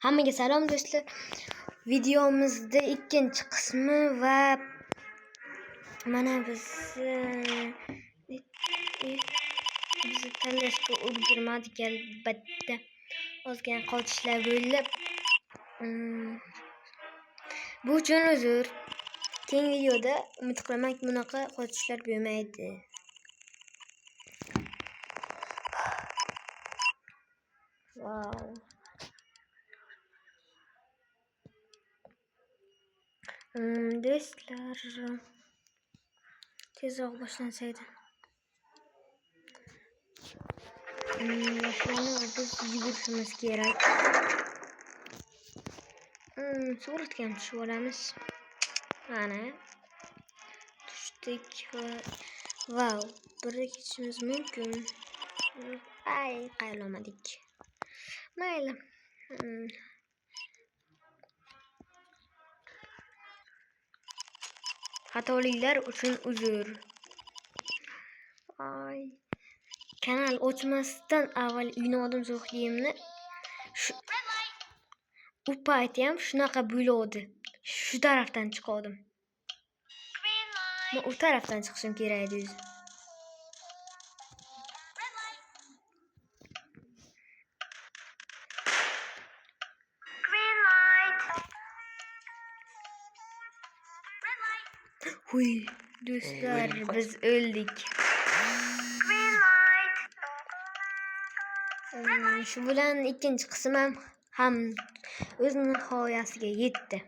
Hammaga salom do'stlar. Videomizda ikkinchi qismi va mana biz tanlashga ulgurmadik albatta. Ozgina qochishlar bo'lib. Bu uchun uzr. Keyingi videoda umid qilaman bunaqa qochishlar bo'lmaydi. Wow. Do'stlar, tezroq boshlansaydi. Boshlanib biz yugurishimiz kerak. Suratga ham tushib olamiz. Mana tushdik va wow, birga ketishimiz mumkin. Ay, qaylamadik. Mayli. Xatoliklar uchun uzr. Ay. Kanal ochmasdan avval uynodim zo'xliyimni. U payt ham shunaqa bo'ladi. Shu tarafdan chiqdim. Men u tarafdan chiqishim kerak edi. Huy, do'stlar, biz o'ldik. Shu bilan ikkinchi qism ham o'z nihoyasiga yetdi.